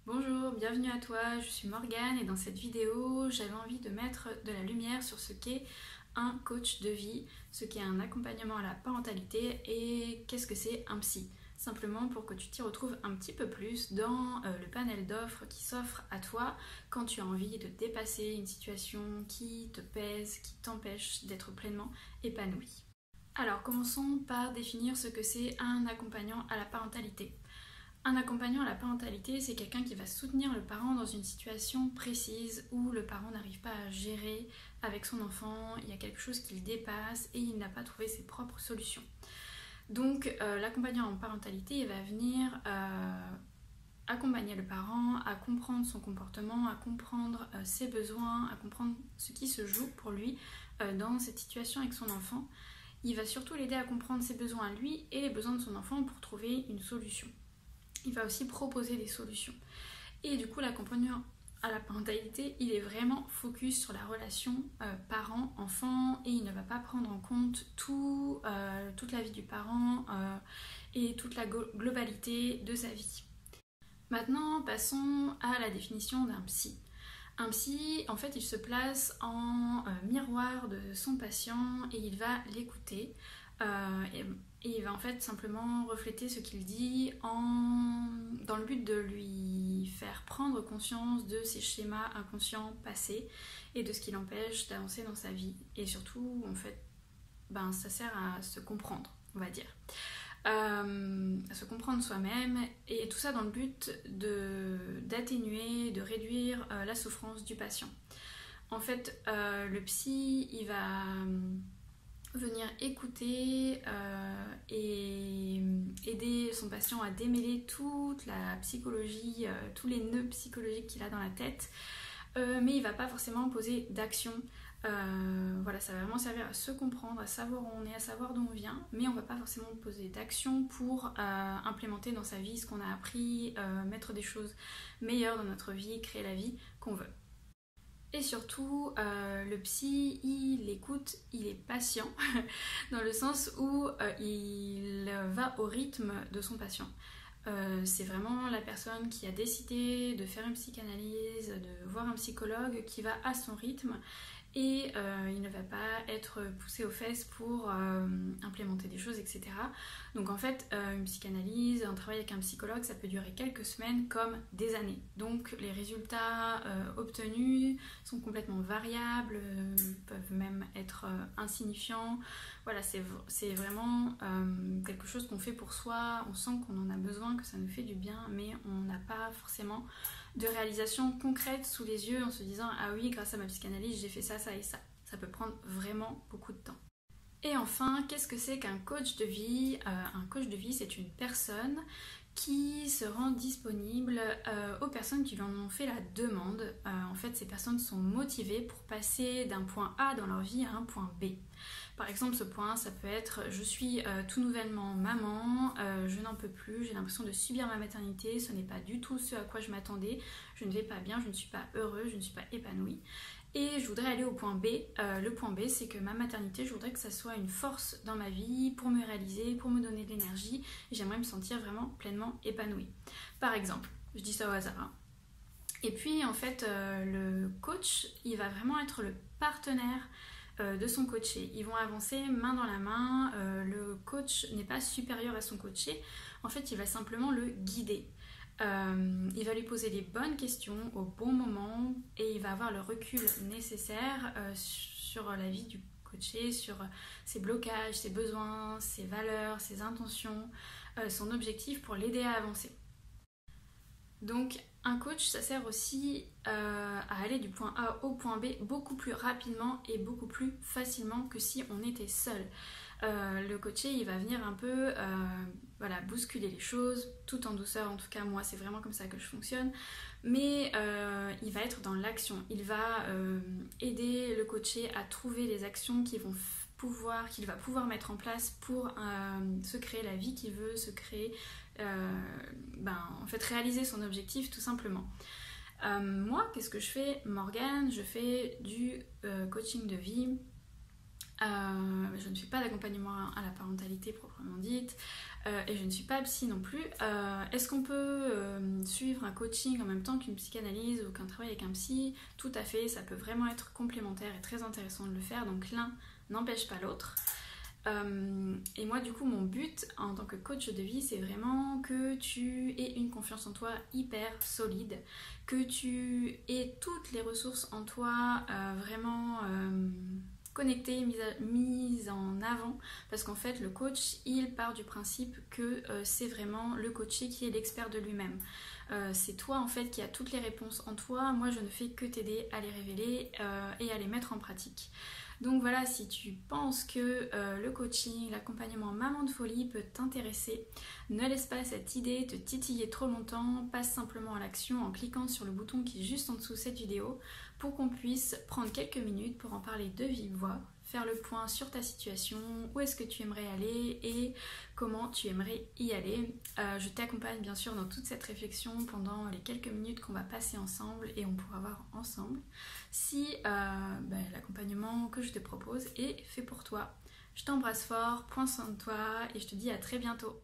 Bonjour, bienvenue à toi, je suis Morgane et dans cette vidéo j'avais envie de mettre de la lumière sur ce qu'est un coach de vie, ce qu'est un accompagnement à la parentalité et qu'est-ce que c'est un psy. Simplement pour que tu t'y retrouves un petit peu plus dans le panel d'offres qui s'offre à toi quand tu as envie de dépasser une situation qui te pèse, qui t'empêche d'être pleinement épanoui. Alors commençons par définir ce que c'est un accompagnant à la parentalité. Un accompagnant à la parentalité, c'est quelqu'un qui va soutenir le parent dans une situation précise où le parent n'arrive pas à gérer avec son enfant, il y a quelque chose qui le dépasse et il n'a pas trouvé ses propres solutions. Donc l'accompagnant en parentalité, il va venir accompagner le parent à comprendre son comportement, à comprendre ses besoins, à comprendre ce qui se joue pour lui dans cette situation avec son enfant. Il va surtout l'aider à comprendre ses besoins à lui et les besoins de son enfant pour trouver une solution. Il va aussi proposer des solutions. Et du coup, l'accompagnement à la parentalité, il est vraiment focus sur la relation parent-enfant et il ne va pas prendre en compte toute la vie du parent et toute la globalité de sa vie. Maintenant, passons à la définition d'un psy. Un psy, en fait, il se place en miroir de son patient et il va l'écouter. Et il va en fait simplement refléter ce qu'il dit dans le but de lui faire prendre conscience de ses schémas inconscients passés et de ce qui l'empêche d'avancer dans sa vie. Et surtout, en fait, ça sert à se comprendre, on va dire. À se comprendre soi-même et tout ça dans le but d'atténuer, de réduire la souffrance du patient. En fait, le psy, il va venir écouter et aider son patient à démêler toute la psychologie, tous les nœuds psychologiques qu'il a dans la tête, mais il va pas forcément poser d'action. Voilà, ça va vraiment servir à se comprendre, à savoir où on est, à savoir d'où on vient, mais on va pas forcément poser d'action pour implémenter dans sa vie ce qu'on a appris, mettre des choses meilleures dans notre vie, créer la vie qu'on veut. Et surtout, le psy, il écoute, il est patient, dans le sens où il va au rythme de son patient. C'est vraiment la personne qui a décidé de faire une psychanalyse, de voir un psychologue qui va à son rythme et il ne va pas être poussé aux fesses pour implémenter des choses, etc. Donc en fait, une psychanalyse, un travail avec un psychologue, ça peut durer quelques semaines comme des années. Donc les résultats obtenus sont complètement variables, peuvent même être insignifiants. Voilà, c'est vraiment quelque chose qu'on fait pour soi, on sent qu'on en a besoin, que ça nous fait du bien, mais on n'a pas forcément de réalisation concrète sous les yeux en se disant « Ah oui, grâce à ma psychanalyse, j'ai fait ça, ça et ça ». Ça peut prendre vraiment beaucoup de temps. Et enfin, qu'est-ce que c'est qu'un coach de vie ? Un coach de vie, c'est une personne qui se rend disponible aux personnes qui lui en ont fait la demande. En fait, ces personnes sont motivées pour passer d'un point A dans leur vie à un point B. Par exemple, ce point, ça peut être « Je suis tout nouvellement maman, je n'en peux plus, j'ai l'impression de subir ma maternité, ce n'est pas du tout ce à quoi je m'attendais, je ne vais pas bien, je ne suis pas heureuse, je ne suis pas épanouie. » Et je voudrais aller au point B. Le point B, c'est que ma maternité, je voudrais que ça soit une force dans ma vie pour me réaliser, pour me donner de l'énergie. Et j'aimerais me sentir vraiment pleinement épanouie. Par exemple, je dis ça au hasard. Hein. Et puis, en fait, le coach, il va vraiment être le partenaire de son coaché. Ils vont avancer main dans la main. Le coach n'est pas supérieur à son coaché. En fait, il va simplement le guider. Il va lui poser les bonnes questions au bon moment et il va avoir le recul nécessaire sur la vie du coaché, sur ses blocages, ses besoins, ses valeurs, ses intentions, son objectif pour l'aider à avancer. Donc un coach, ça sert aussi à aller du point A au point B beaucoup plus rapidement et beaucoup plus facilement que si on était seul. Le coaché, il va venir un peu bousculer les choses, tout en douceur. En tout cas, moi, c'est vraiment comme ça que je fonctionne. Mais il va être dans l'action. Il va aider le coaché à trouver les actions qu'il va pouvoir mettre en place pour se créer la vie qu'il veut, se créer, en fait, réaliser son objectif tout simplement. Moi, qu'est-ce que je fais, Morgane ? Je fais du coaching de vie Je ne suis pas d'accompagnement à la parentalité proprement dite et je ne suis pas psy non plus. Est-ce qu'on peut suivre un coaching en même temps qu'une psychanalyse ou qu'un travail avec un psy? Tout à fait, ça peut vraiment être complémentaire et très intéressant de le faire, donc l'un n'empêche pas l'autre. Et moi du coup mon but en tant que coach de vie, c'est vraiment que tu aies une confiance en toi hyper solide, que tu aies toutes les ressources en toi vraiment connectées, mises en avant, parce qu'en fait le coach il part du principe que c'est vraiment le coaché qui est l'expert de lui-même. C'est toi en fait qui as toutes les réponses en toi, moi je ne fais que t'aider à les révéler et à les mettre en pratique. Donc voilà, si tu penses que le coaching, l'accompagnement maman de folie peut t'intéresser, ne laisse pas cette idée te titiller trop longtemps, passe simplement à l'action en cliquant sur le bouton qui est juste en dessous de cette vidéo pour qu'on puisse prendre quelques minutes pour en parler de vive voix, faire le point sur ta situation, où est-ce que tu aimerais aller et comment tu aimerais y aller. Je t'accompagne bien sûr dans toute cette réflexion pendant les quelques minutes qu'on va passer ensemble et on pourra voir ensemble si l'accompagnement que je te propose est fait pour toi. Je t'embrasse fort, prends soin de toi et je te dis à très bientôt.